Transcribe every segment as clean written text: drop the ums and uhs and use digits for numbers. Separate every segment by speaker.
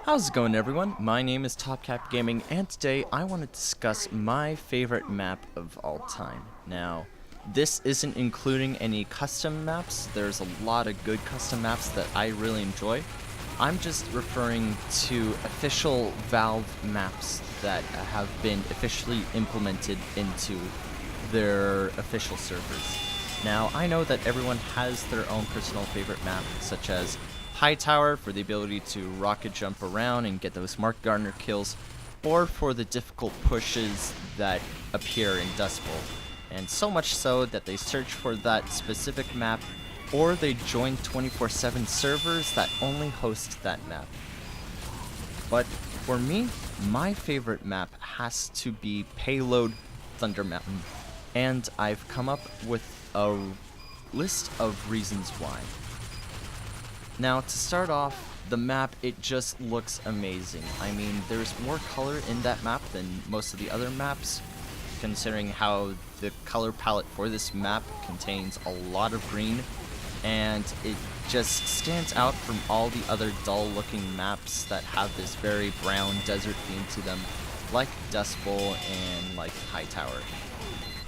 Speaker 1: How's it going, everyone? My name is TopCap Gaming, and today I want to discuss my favorite map of all time. Now, this isn't including any custom maps. There's a lot of good custom maps that I really enjoy. I'm just referring to official Valve maps that have been officially implemented into their official servers. Now, I know that everyone has their own personal favorite map, such as High Tower for the ability to rocket jump around and get those Mark Gardner kills, or for the difficult pushes that appear in Dust Bowl. And so much so that they search for that specific map, or they join 24/7 servers that only host that map. But for me, my favorite map has to be Payload Thunder Mountain, and I've come up with a list of reasons why. Now, to start off, the map, it just looks amazing. I mean, there's more color in that map than most of the other maps, considering how the color palette for this map contains a lot of green, and it just stands out from all the other dull-looking maps that have this very brown desert theme to them, like Dust Bowl and like High Tower.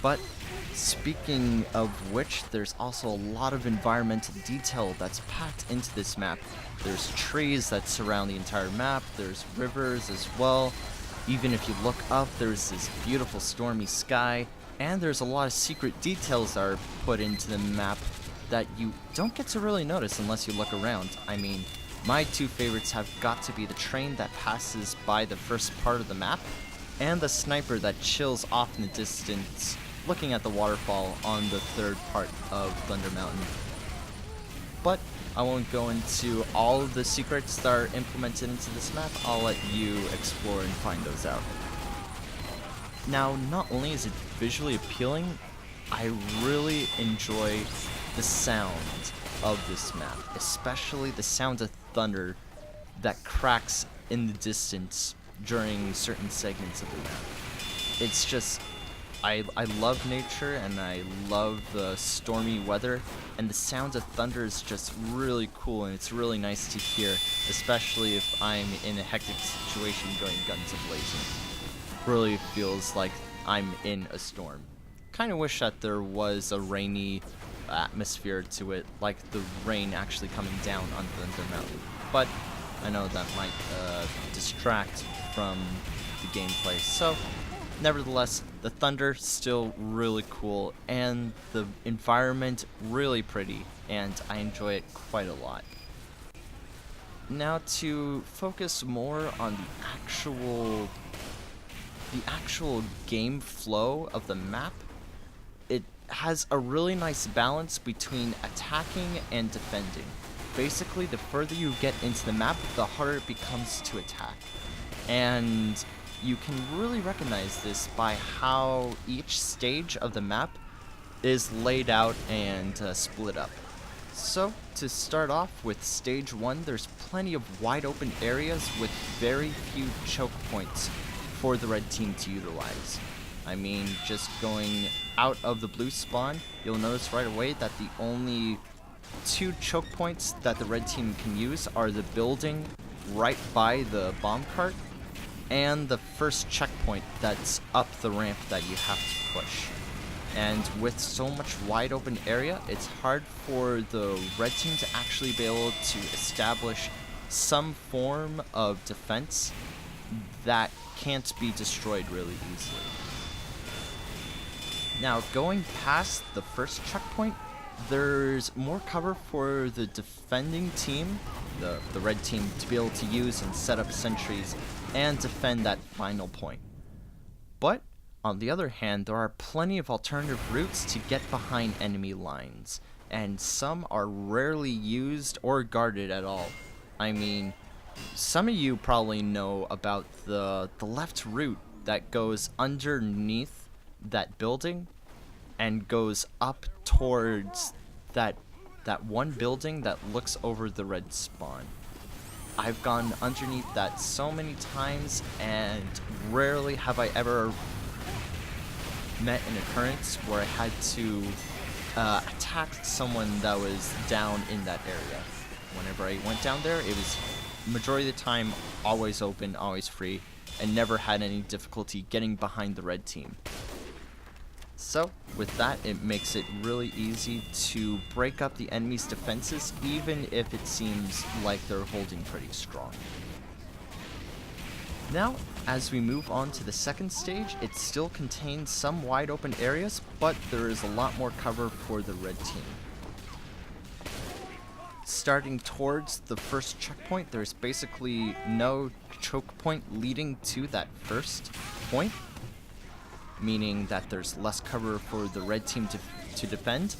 Speaker 1: But speaking of which, there's also a lot of environmental detail that's packed into this map. There's trees that surround the entire map, there's rivers as well. Even if you look up, there's this beautiful stormy sky, and there's a lot of secret details that are put into the map that you don't get to really notice unless you look around. I mean, my two favorites have got to be the train that passes by the first part of the map, and the sniper that chills off in the distance looking at the waterfall on the third part of Thunder Mountain. But I won't go into all of the secrets that are implemented into this map. I'll let you explore and find those out. Now, not only is it visually appealing, I really enjoy the sound of this map, especially the sound of thunder that cracks in the distance during certain segments of the map. It's just, I love nature, and I love the stormy weather, and the sound of thunder is just really cool, and it's really nice to hear, especially if I'm in a hectic situation going guns a-blazing. Really feels like I'm in a storm. Kind of wish that there was a rainy atmosphere to it, like the rain actually coming down on Thunder Mountain. But I know that might distract from the gameplay, so nevertheless, the thunder still really cool, and the environment really pretty, and I enjoy it quite a lot. Now, to focus more on the actual game flow of the map, it has a really nice balance between attacking and defending. Basically, the further you get into the map, the harder it becomes to attack. And you can really recognize this by how each stage of the map is laid out and split up. So, to start off with stage 1, there's plenty of wide open areas with very few choke points for the red team to utilize. I mean, just going out of the blue spawn, you'll notice right away that the only two choke points that the red team can use are the building right by the bomb cart and the first checkpoint that's up the ramp that you have to push. And with so much wide open area, it's hard for the red team to actually be able to establish some form of defense that can't be destroyed really easily. Now, going past the first checkpoint, there's more cover for the defending team, the red team, to be able to use and set up sentries and defend that final point. But, on the other hand, there are plenty of alternative routes to get behind enemy lines, and some are rarely used or guarded at all. I mean, some of you probably know about the left route that goes underneath that building and goes up towards that one building that looks over the red spawn. I've gone underneath that so many times, and rarely have I ever met an occurrence where I had to attack someone that was down in that area. Whenever I went down there, it was majority of the time always open, always free, and never had any difficulty getting behind the red team. So with that, it makes it really easy to break up the enemy's defenses, even if it seems like they're holding pretty strong. Now, as we move on to the second stage, it still contains some wide open areas, but there is a lot more cover for the red team. Starting towards the first checkpoint, there's basically no choke point leading to that first point, meaning that there's less cover for the red team to defend,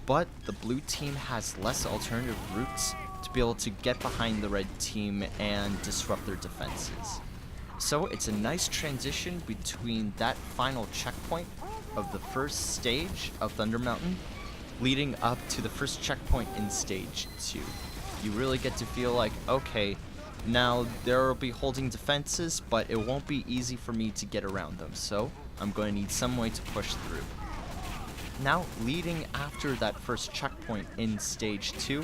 Speaker 1: but the blue team has less alternative routes to be able to get behind the red team and disrupt their defenses. So it's a nice transition between that final checkpoint of the first stage of Thunder Mountain leading up to the first checkpoint in stage 2. You really get to feel like, okay, now there will be holding defenses, but it won't be easy for me to get around them, so I'm going to need some way to push through. Now, leading after that first checkpoint in stage 2,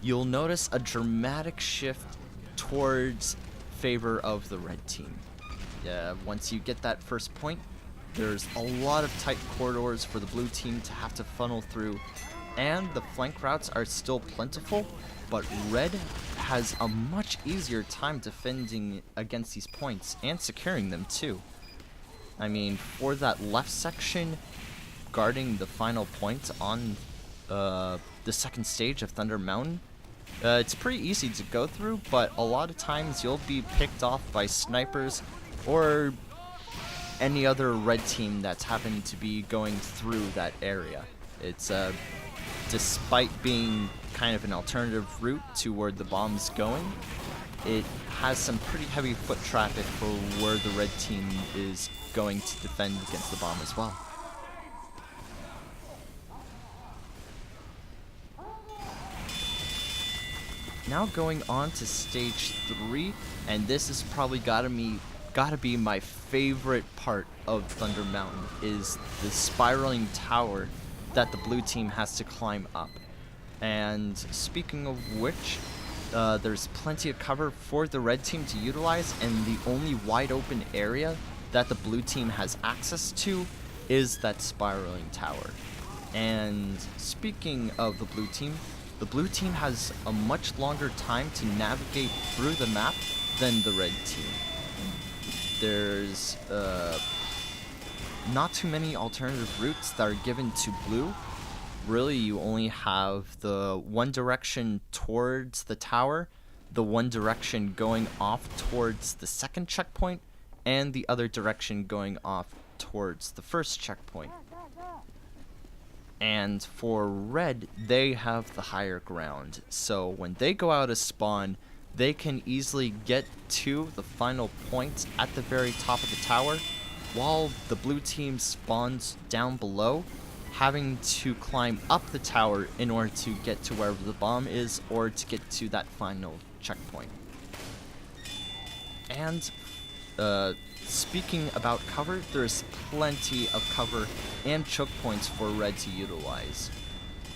Speaker 1: you'll notice a dramatic shift towards favor of the red team. Once you get that first point, there's a lot of tight corridors for the blue team to have to funnel through, and the flank routes are still plentiful, but red has a much easier time defending against these points and securing them too. I mean, for that left section, guarding the final point on the second stage of Thunder Mountain, it's pretty easy to go through, but a lot of times you'll be picked off by snipers or any other red team that's happened to be going through that area. It's despite being kind of an alternative route to where the bomb's going, it has some pretty heavy foot traffic for where the red team is going to defend against the bomb as well. Now going on to stage 3, and this is probably gotta be my favorite part of Thunder Mountain, is the spiraling tower that the blue team has to climb up. And speaking of which, there's plenty of cover for the red team to utilize, and the only wide open area that the blue team has access to is that spiraling tower. And speaking of the blue team has a much longer time to navigate through the map than the red team. There's not too many alternative routes that are given to blue. Really, you only have the one direction towards the tower, the one direction going off towards the second checkpoint, and the other direction going off towards the first checkpoint. And for red, they have the higher ground, so when they go out of spawn, they can easily get to the final point at the very top of the tower, while the blue team spawns down below, having to climb up the tower in order to get to wherever the bomb is, or to get to that final checkpoint. And speaking about cover, there's plenty of cover and choke points for red to utilize.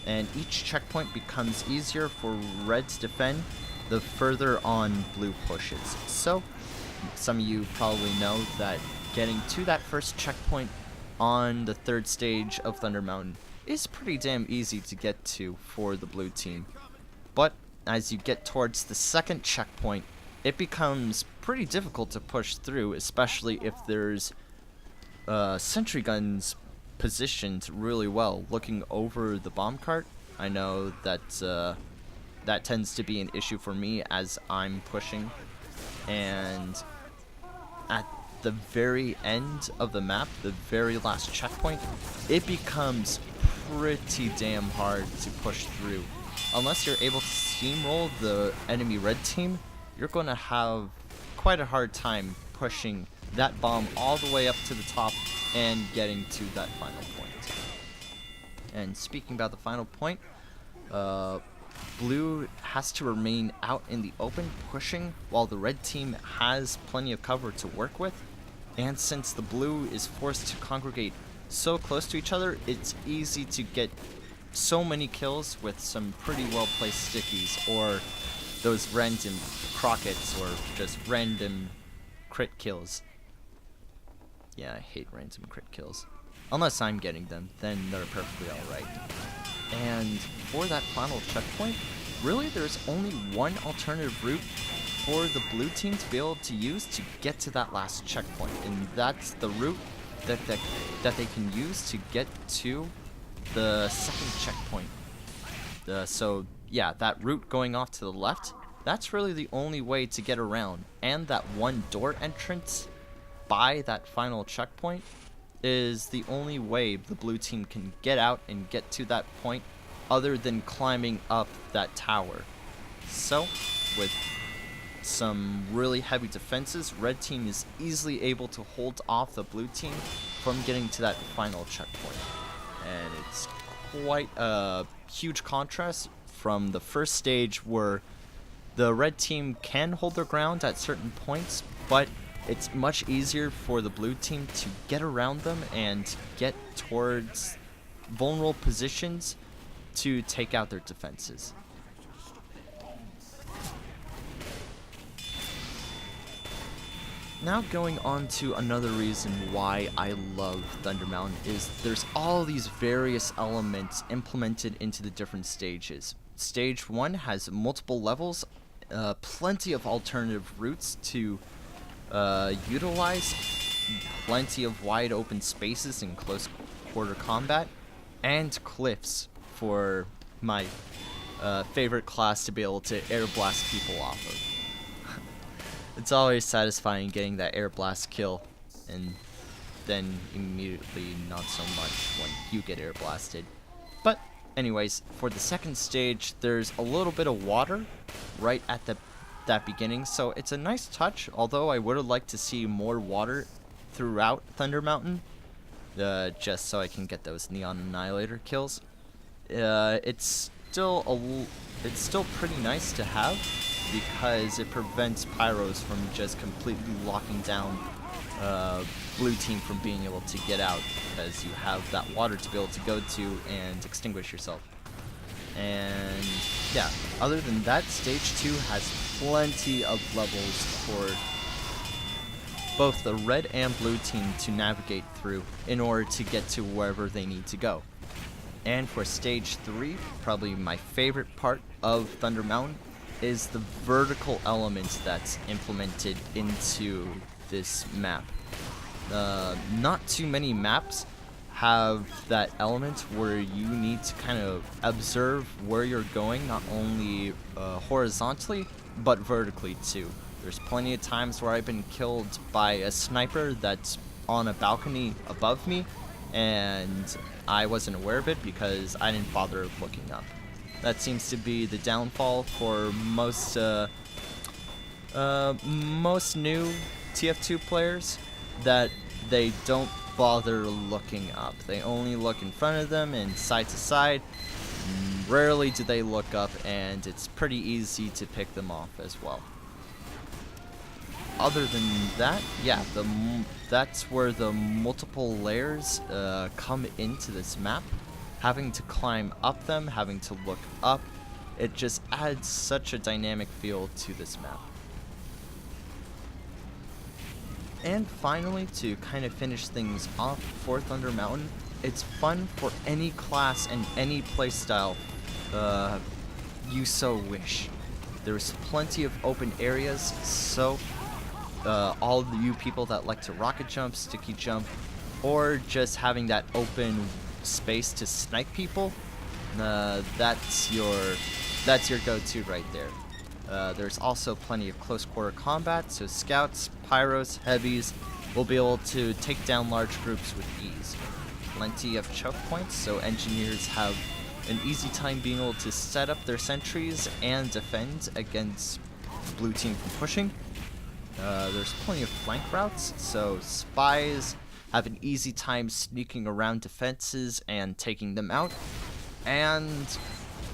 Speaker 1: And each checkpoint becomes easier for red to defend the further on blue pushes. So, some of you probably know that getting to that first checkpoint on the third stage of Thunder Mountain is pretty damn easy to get to for the blue team. But as you get towards the second checkpoint, it becomes pretty difficult to push through, especially if there's sentry guns positioned really well looking over the bomb cart. I know that that tends to be an issue for me as I'm pushing, and at the very end of the map, the very last checkpoint, it becomes pretty damn hard to push through. Unless you're able to steamroll the enemy red team, you're going to have quite a hard time pushing that bomb all the way up to the top and getting to that final point. And speaking about the final point, blue has to remain out in the open pushing while the red team has plenty of cover to work with. And since the blue is forced to congregate so close to each other, it's easy to get so many kills with some pretty well placed stickies, or those random crockets or just random crit kills. Yeah, I hate random crit kills. Unless I'm getting them, then they're perfectly alright. And for that final checkpoint, really there's only one alternative route for the blue team to be able to use to get to that last checkpoint, and that's the route that they can use to get to the second checkpoint. So yeah, that route going off to the left, that's really the only way to get around, and that one door entrance by that final checkpoint is the only way the blue team can get out and get to that point other than climbing up that tower. So with some really heavy defenses, red team is easily able to hold off the blue team from getting to that final checkpoint. And it's quite a huge contrast from the first stage where the red team can hold their ground at certain points, but it's much easier for the blue team to get around them and get towards vulnerable positions to take out their defenses. Now going on to another reason why I love Thunder Mountain is there's all these various elements implemented into the different stages. Stage 1 has multiple levels, plenty of alternative routes to utilize, plenty of wide open spaces in close quarter combat, and cliffs for my favorite class to be able to air blast people off of. It's always satisfying getting that air blast kill, and then immediately not so much when you get air blasted. But anyways, for the second stage, there's a little bit of water right at that beginning, so it's a nice touch, although I would have liked to see more water throughout Thunder Mountain, just so I can get those Neon Annihilator kills. It's still pretty nice to have, because it prevents pyros from just completely locking down blue team from being able to get out, because you have that water to be able to go to and extinguish yourself. And yeah, other than that, stage 2 has plenty of levels for both the red and blue team to navigate through in order to get to wherever they need to go. And for stage 3, probably my favorite part of Thunder Mountain is the vertical elements that's implemented into this map. Not too many maps have that element where you need to kind of observe where you're going, not only horizontally, but vertically too. There's plenty of times where I've been killed by a sniper that's on a balcony above me, and I wasn't aware of it because I didn't bother looking up. That seems to be the downfall for most new TF2 players, that they don't bother looking up. They only look in front of them and side to side. Rarely do they look up, and it's pretty easy to pick them off as well. Other than that, yeah, that's where the multiple layers come into this map. Having to climb up them, having to look up, it just adds such a dynamic feel to this map. And finally, to kind of finish things off for Thunder Mountain, it's fun for any class and any playstyle you so wish. There's plenty of open areas, so all of you people that like to rocket jump, sticky jump, or just having that open space to snipe people, that's your go-to right there. There's also plenty of close quarter combat, so scouts, pyros, heavies will be able to take down large groups with ease. Plenty of choke points, so engineers have an easy time being able to set up their sentries and defend against blue team from pushing. There's plenty of flank routes, so spies have an easy time sneaking around defenses and taking them out. And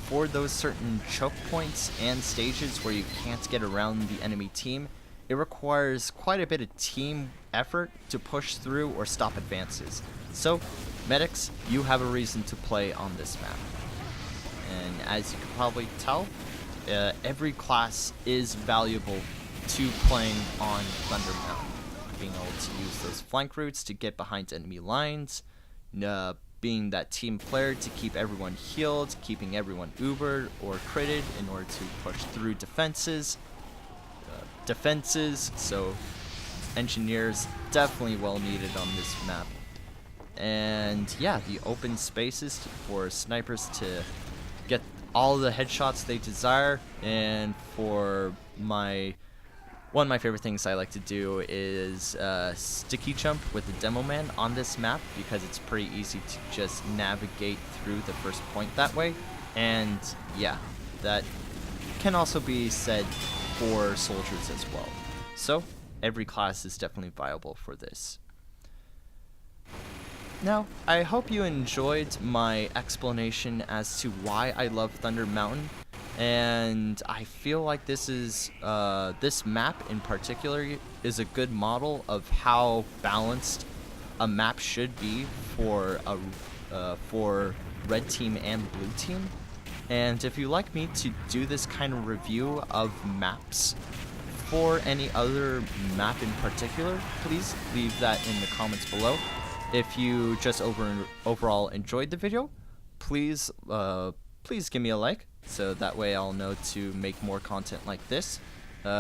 Speaker 1: for those certain choke points and stages where you can't get around the enemy team, it requires quite a bit of team effort to push through or stop advances. So, medics, you have a reason to play on this map. And as you can probably tell, every class is valuable to playing on Thunder Mountain. Being able to use those flank routes to get behind enemy lines, being that team player to keep everyone healed, keeping everyone ubered or critted in order to push through defenses. So engineers definitely well needed on this map. And yeah, the open spaces for snipers to get all the headshots they desire. And for one of my favorite things I like to do is sticky jump with the demo man on this map, because it's pretty easy to just navigate through the first point that way. And yeah, that can also be said for soldiers as well. So every class is definitely viable for this. Now, I hope you enjoyed my explanation as to why I love Thunder Mountain, and I feel like this map in particular is a good model of how balanced a map should be for red team and blue team. And if you'd like me to do this kind of review of maps for any other map in particular, please leave that in the comments below. If you just overall enjoyed the video, please give me a like, so that way I'll know to make more content like this.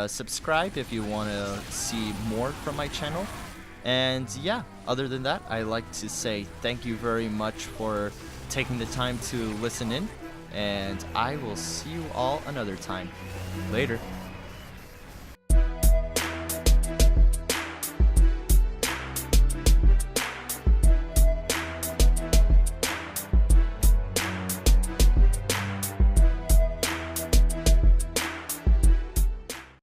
Speaker 1: Subscribe if you want to see more from my channel. And yeah, other than that, I like to say thank you very much for taking the time to listen in, and I will see you all another time. Later.